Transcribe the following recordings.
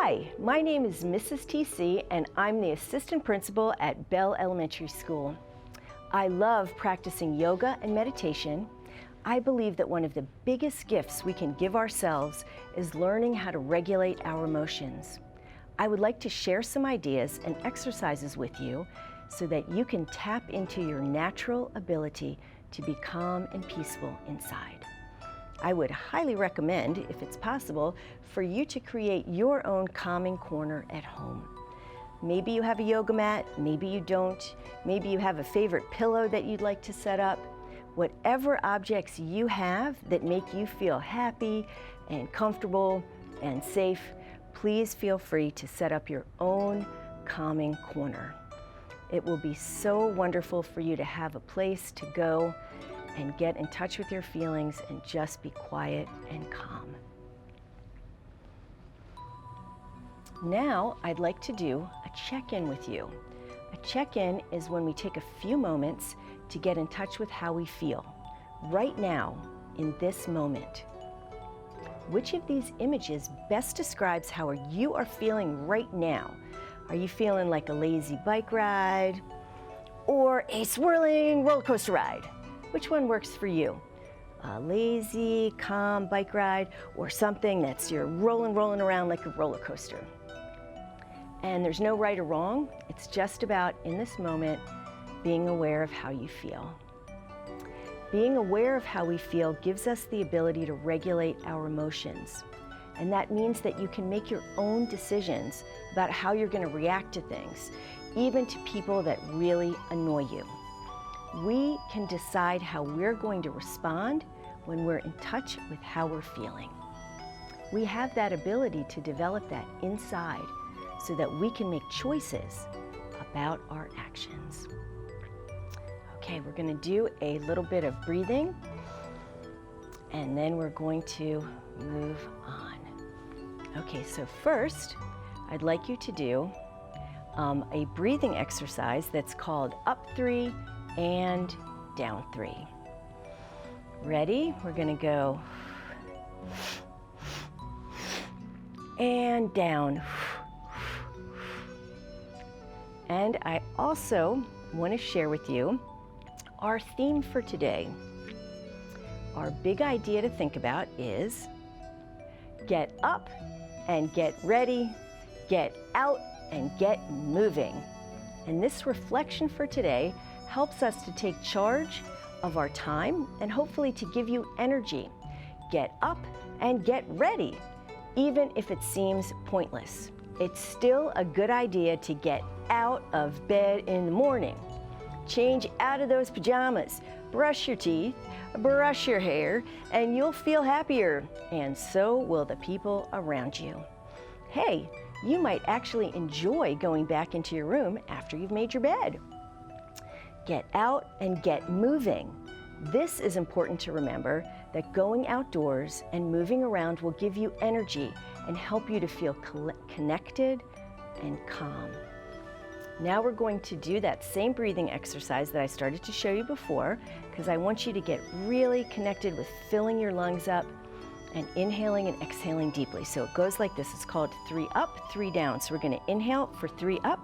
Hi, my name is Mrs. TC and I'm the assistant principal at Bell Elementary School. I love practicing yoga and meditation. I believe that one of the biggest gifts we can give ourselves is learning how to regulate our emotions. I would like to share some ideas and exercises with you so that you can tap into your natural ability to be calm and peaceful inside. I would highly recommend, if it's possible, for you to create your own calming corner at home. Maybe you have a yoga mat, maybe you don't, maybe you have a favorite pillow that you'd like to set up. Whatever objects you have that make you feel happy and comfortable and safe, please feel free to set up your own calming corner. It will be so wonderful for you to have a place to go and get in touch with your feelings and just be quiet and calm. Now, I'd like to do a check-in with you. A check-in is when we take a few moments to get in touch with how we feel, right now, in this moment. Which of these images best describes how you are feeling right now? Are you feeling like a lazy bike ride or a swirling roller coaster ride? Which one works for you? A lazy, calm bike ride or something that's you're rolling around like a roller coaster? And there's no right or wrong. It's just about, in this moment, being aware of how you feel. Being aware of how we feel gives us the ability to regulate our emotions. And that means that you can make your own decisions about how you're going to react to things, even to people that really annoy you. We can decide how we're going to respond when we're in touch with how we're feeling. We have that ability to develop that inside so that we can make choices about our actions. Okay, we're going to do a little bit of breathing and then we're going to move on. Okay, so first I'd like you to do a breathing exercise that's called up 3 and down 3. Ready? We're going to go and down. And I also want to share with you our theme for today. Our big idea to think about is get up and get ready, get out and get moving. And this reflection for today helps us to take charge of our time and hopefully to give you energy. Get up and get ready, even if it seems pointless. It's still a good idea to get out of bed in the morning. Change out of those pajamas, brush your teeth, brush your hair, and you'll feel happier, and so will the people around you. Hey, you might actually enjoy going back into your room after you've made your bed. Get out and get moving. This is important to remember, that going outdoors and moving around will give you energy and help you to feel connected and calm. Now we're going to do that same breathing exercise that I started to show you before, because I want you to get really connected with filling your lungs up and inhaling and exhaling deeply. So it goes like this. It's called 3 up, 3 down. So we're going to inhale for 3 up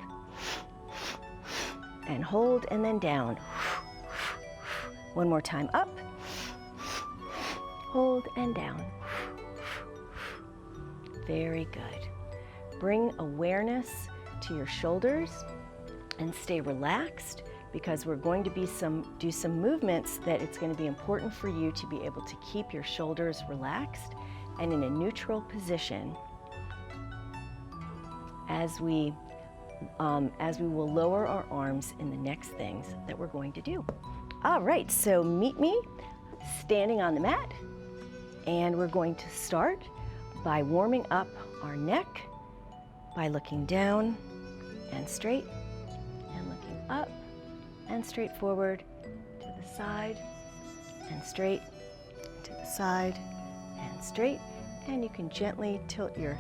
and hold and then down. One more time, up, hold and down. Very good. Bring awareness to your shoulders and stay relaxed, because we're going to do some movements that it's going to be important for you to be able to keep your shoulders relaxed and in a neutral position as we will lower our arms in the next things that we're going to do. All right, so meet me standing on the mat, and we're going to start by warming up our neck by looking down and straight, and looking up and straight forward to the side and straight to the side and straight. And you can gently tilt your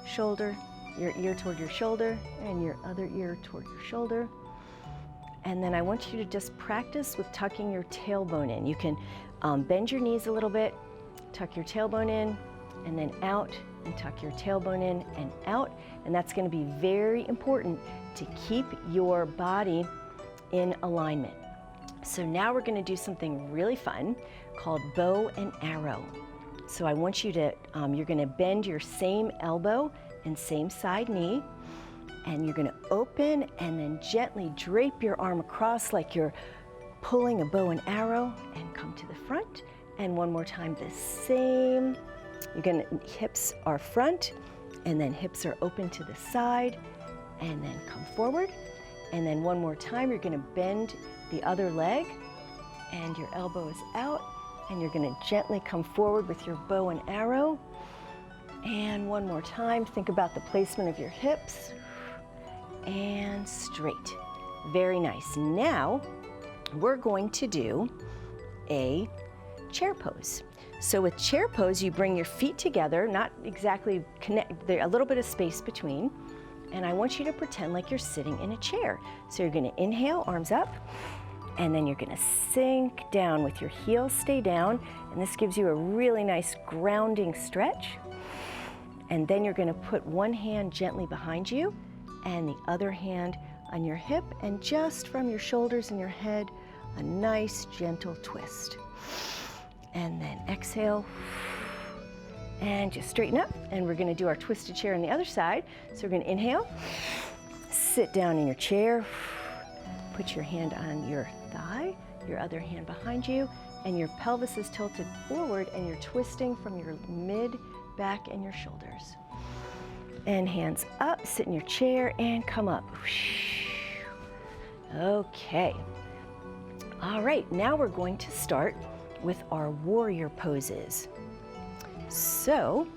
shoulder, your ear toward your shoulder and your other ear toward your shoulder. And then I want you to just practice with tucking your tailbone in. You can bend your knees a little bit, tuck your tailbone in, and then out and tuck your tailbone in and out. And that's going to be very important to keep your body in alignment. So now we're going to do something really fun called bow and arrow. So I want you to, you're going to bend your same elbow and same side knee, and you're going to open and then gently drape your arm across like you're pulling a bow and arrow, and come to the front. And one more time, the same. You're going to, hips are front, and then hips are open to the side, and then come forward. And then one more time, you're going to bend the other leg, and your elbow is out, and you're going to gently come forward with your bow and arrow. And one more time, think about the placement of your hips, and straight. Very nice. Now, we're going to do a chair pose. So with chair pose, you bring your feet together, not exactly connect, there's a little bit of space between, and I want you to pretend like you're sitting in a chair. So you're going to inhale, arms up, and then you're going to sink down with your heels stay down, and this gives you a really nice grounding stretch. And then you're going to put one hand gently behind you and the other hand on your hip, and just from your shoulders and your head, a nice gentle twist. And then exhale, and just straighten up, and we're going to do our twisted chair on the other side. So we're going to inhale, sit down in your chair, put your hand on your thigh, your other hand behind you, and your pelvis is tilted forward, and you're twisting from your mid, back, and your shoulders. And hands up, sit in your chair, and come up. Okay. All right, now we're going to start with our warrior poses. So,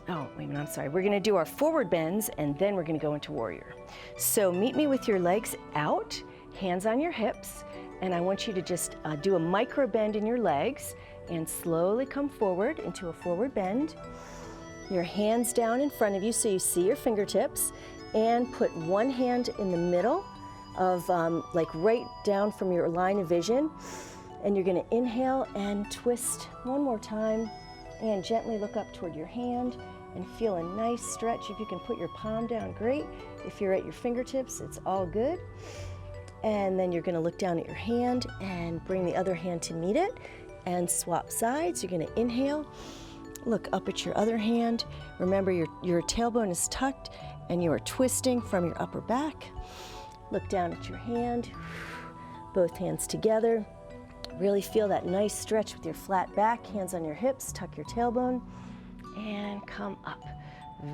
oh, wait a minute, I'm sorry. We're going to do our forward bends, and then we're going to go into warrior. So meet me with your legs out, hands on your hips, and I want you to just do a micro bend in your legs and slowly come forward into a forward bend. Your hands down in front of you so you see your fingertips, and put one hand in the middle of like right down from your line of vision. And you're going to inhale and twist one more time, and gently look up toward your hand and feel a nice stretch. If you can put your palm down, great. If you're at your fingertips, it's all good. And then you're going to look down at your hand and bring the other hand to meet it and swap sides. You're going to inhale, look up at your other hand. Remember your tailbone is tucked and you are twisting from your upper back. Look down at your hand, both hands together. Really feel that nice stretch with your flat back, hands on your hips, tuck your tailbone, and come up.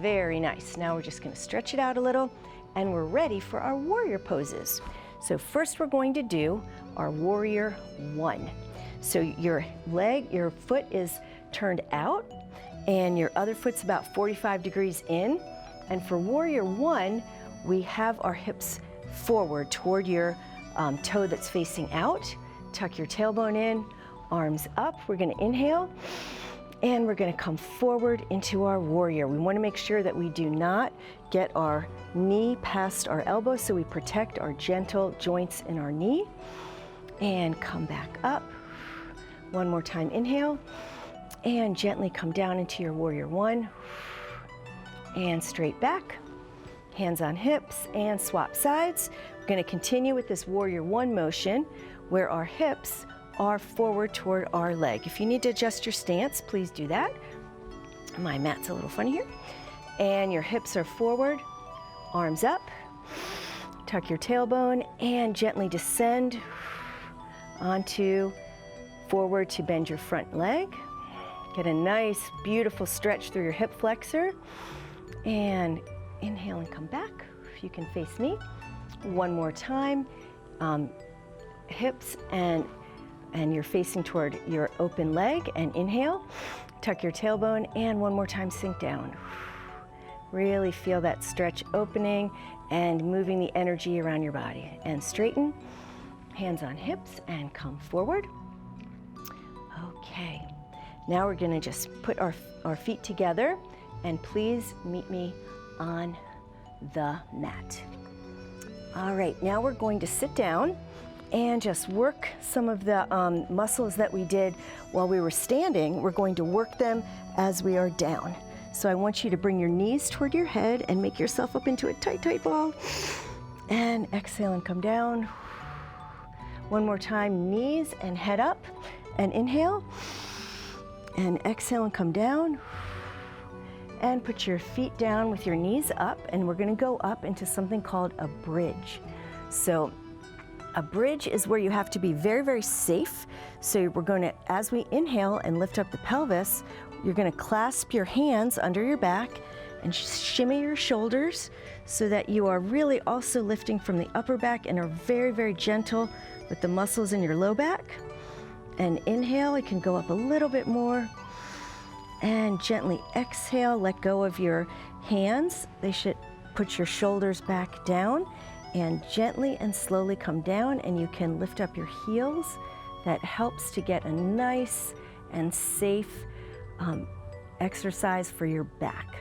Very nice. Now we're just going to stretch it out a little, and we're ready for our warrior poses. So first we're going to do our warrior one. So your foot is turned out, and your other foot's about 45 degrees in. And for warrior one, we have our hips forward toward your toe that's facing out. Tuck your tailbone in, arms up. We're going to inhale, and we're going to come forward into our warrior. We want to make sure that we do not get our knee past our elbow, so we protect our gentle joints in our knee. And come back up. One more time, inhale, and gently come down into your warrior one. And straight back, hands on hips, and swap sides. We're going to continue with this warrior one motion, where our hips are forward toward our leg. If you need to adjust your stance, please do that. My mat's a little funny here. And your hips are forward, arms up, tuck your tailbone, and gently descend onto forward to bend your front leg. Get a nice, beautiful stretch through your hip flexor. And inhale and come back. If you can face me. One more time. Hips and you're facing toward your open leg, and inhale, tuck your tailbone, and one more time sink down. Really feel that stretch opening and moving the energy around your body. And straighten, hands on hips, and come forward. Okay, now we're going to just put our feet together, and please meet me on the mat. All right, now we're going to sit down and just work some of the muscles that we did while we were standing. We're going to work them as we are down. So I want you to bring your knees toward your head and make yourself up into a tight, tight ball. And exhale and come down. One more time, knees and head up. And inhale. And exhale and come down. And put your feet down with your knees up. And we're going to go up into something called a bridge. So a bridge is where you have to be very, very safe. So we're going to, as we inhale and lift up the pelvis, you're going to clasp your hands under your back and shimmy your shoulders so that you are really also lifting from the upper back and are very, very gentle with the muscles in your low back. And inhale, you can go up a little bit more. And gently exhale, let go of your hands. They should put your shoulders back down and gently and slowly come down, and you can lift up your heels. That helps to get a nice and safe exercise for your back.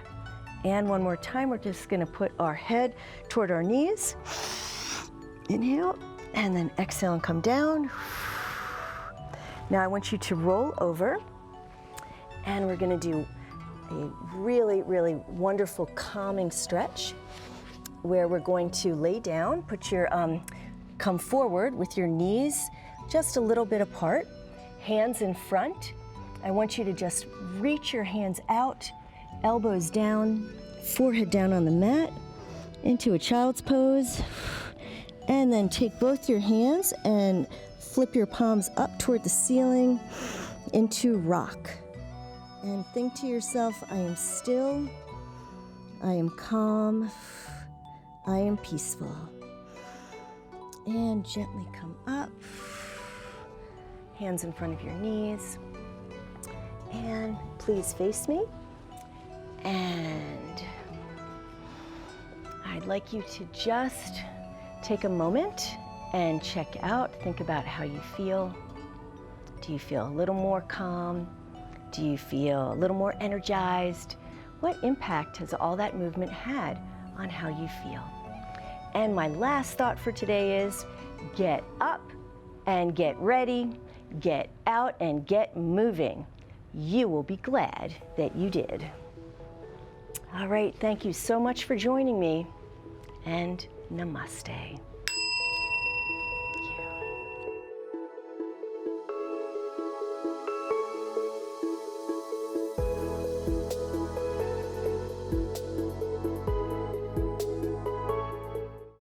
And one more time, we're just gonna put our head toward our knees. Inhale, and then exhale and come down. Now I want you to roll over, and we're gonna do a really, really wonderful calming stretch where we're going to lay down, put your, come forward with your knees just a little bit apart, hands in front. I want you to just reach your hands out, elbows down, forehead down on the mat, into a child's pose. And then take both your hands and flip your palms up toward the ceiling into rock. And think to yourself, I am still, I am calm, I am peaceful. And gently come up, hands in front of your knees. And please face me. And I'd like you to just take a moment and check out, think about how you feel. Do you feel a little more calm? Do you feel a little more energized? What impact has all that movement had on how you feel? And my last thought for today is get up and get ready, get out and get moving. You will be glad that you did. All right, thank you so much for joining me, and namaste.